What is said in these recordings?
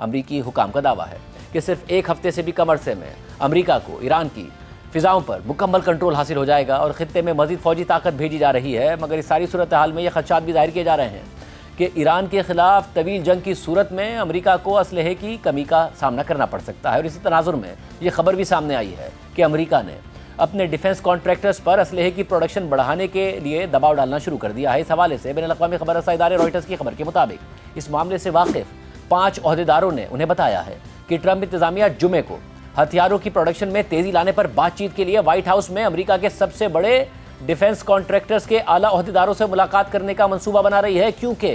अमरीकी हुकाम का दावा है कि सिर्फ एक हफ्ते से भी कम अरसे में अमरीका को ईरान की फ़िज़ाओं पर मुकम्मल कंट्रोल हासिल हो जाएगा और ख़ित्ते में मज़ीद फ़ौजी ताकत भेजी जा रही है। मगर इस सारी सूरत हाल में ये खदशात भी ज़ाहिर किए जा रहे हैं कि ईरान के ख़िलाफ़ तवील जंग की सूरत में अमरीका को असलहे की कमी का सामना करना पड़ सकता है। और इसी तनाजुर में ये खबर भी सामने आई है कि अमरीका ने अपने डिफेंस कॉन्ट्रैक्टर्स पर असलहे की प्रोडक्शन बढ़ाने के लिए दबाव डालना शुरू कर दिया है। इस हवाले से बैनुल-अक़वामी खबर रसा इदारे रॉयटर्स की खबर के मुताबिक इस मामले से वाकिफ़ 5 ओहदेदारों ने उन्हें बताया है कि ट्रंप इंतज़ामिया जुमे को हथियारों की प्रोडक्शन में तेज़ी लाने पर बातचीत के लिए व्हाइट हाउस में अमरीका के सबसे बड़े डिफेंस कॉन्ट्रैक्टर्स के आला ओहदेदारों से मुलाकात करने का मंसूबा बना रही है, क्योंकि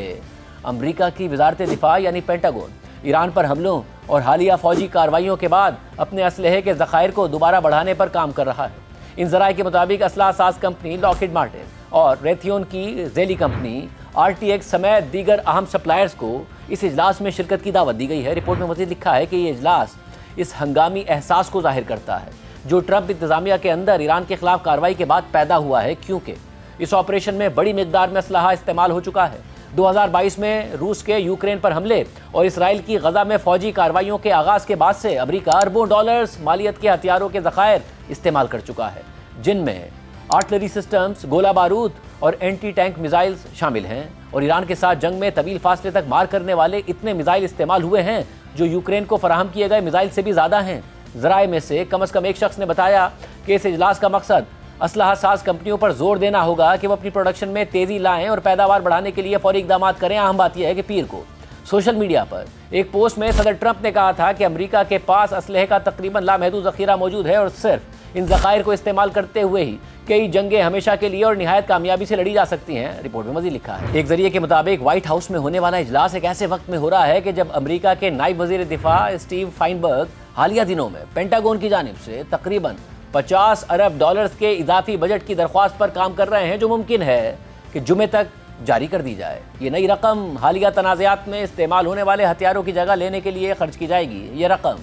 अमरीका की वजारत दिफा यानी पेंटागन ईरान पर हमलों और हालिया फौजी कार्रवाइयों के बाद अपने असलहे के ज़खायर को दोबारा बढ़ाने पर काम कर रहा है। इन ज़राए के मुताबिक असलहा साज कंपनी लॉकहीड मार्टिन और रेथियोन की ज़ेली कंपनी RTX समेत दीगर अहम सप्लायर्स को इस इजलास में शिरकत की दावत दी गई है। रिपोर्ट में मज़ीद लिखा है कि ये इजलास इस हंगामी एहसास को जाहिर करता है जो ट्रंप इंतज़ामिया के अंदर ईरान के खिलाफ कार्रवाई के बाद पैदा हुआ है, क्योंकि इस ऑपरेशन में बड़ी मिकदार में असलहा इस्तेमाल हो चुका है। 2022 में रूस के यूक्रेन पर हमले और इसराइल की गजा में फौजी कार्रवाइयों के आगाज़ के बाद से अमरीका अरबों डॉलर्स मालियत के हथियारों के ज़खायर इस्तेमाल कर चुका है, जिनमें आर्टिलरी सिस्टम्स, गोला बारूद और एंटी टैंक मिसाइल्स शामिल हैं। और ईरान के साथ जंग में तवील फासले तक मार करने वाले इतने मिसाइल इस्तेमाल हुए हैं जो यूक्रेन को फराहम किए गए मिसाइल से भी ज़्यादा हैं। ज़राए में से कम एक शख्स ने बताया कि इस इजलास का मकसद असलहा साज कंपनियों पर जोर देना होगा कि वो अपनी प्रोडक्शन में तेज़ी लाएं और पैदावार बढ़ाने के लिए फौरी इक़दाम करें। अहम बात यह है कि पीर को सोशल मीडिया पर एक पोस्ट में सदर ट्रंप ने कहा था कि अमरीका के पास असलहे का तकरीबन लामहदूद ज़ख़ीरा मौजूद है और सिर्फ इन ज़खायर को इस्तेमाल करते हुए ही कई जंगें हमेशा के लिए और निहायत कामयाबी से लड़ी जा सकती हैं। रिपोर्ट में मज़ीद लिखा है, एक जरिए के मुताबिक व्हाइट हाउस में होने वाला इजलास एक ऐसे वक्त में हो रहा है कि जब अमरीका के नायब वज़ीर दिफा स्टीव फाइनबर्ग हालिया दिनों में पेंटागन की जानिब से तकरीबन 50 अरब डॉलर्स के इजाफी बजट की दरख्वास्त पर काम कर रहे हैं, जो मुमकिन है कि जुमे तक जारी कर दी जाए। ये नई रकम हालिया तनाज़ात में इस्तेमाल होने वाले हथियारों की जगह लेने के लिए खर्च की जाएगी। ये रकम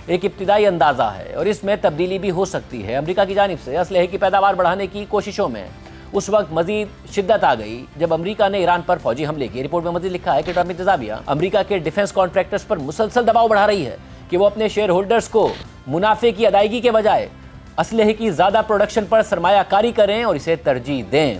एक इब्तिदाई अंदाज़ा है और इसमें तब्दीली भी हो सकती है। अमरीका की जानिब से असलहे की पैदावार बढ़ाने की कोशिशों में उस वक्त मजीद शिद्दत आ गई जब अमरीका ने ईरान पर फौजी हमले किए। रिपोर्ट में मजीद लिखा है कि ट्रंप इंतज़ामिया अमरीका के डिफेंस कॉन्ट्रैक्टर्स पर मुसलसल दबाव बढ़ा रही है कि वो अपने शेयर होल्डर्स को मुनाफे की अदायगी के बजाय असलहे की ज़्यादा प्रोडक्शन पर सरमायाकारी करें और इसे तरजीह दें।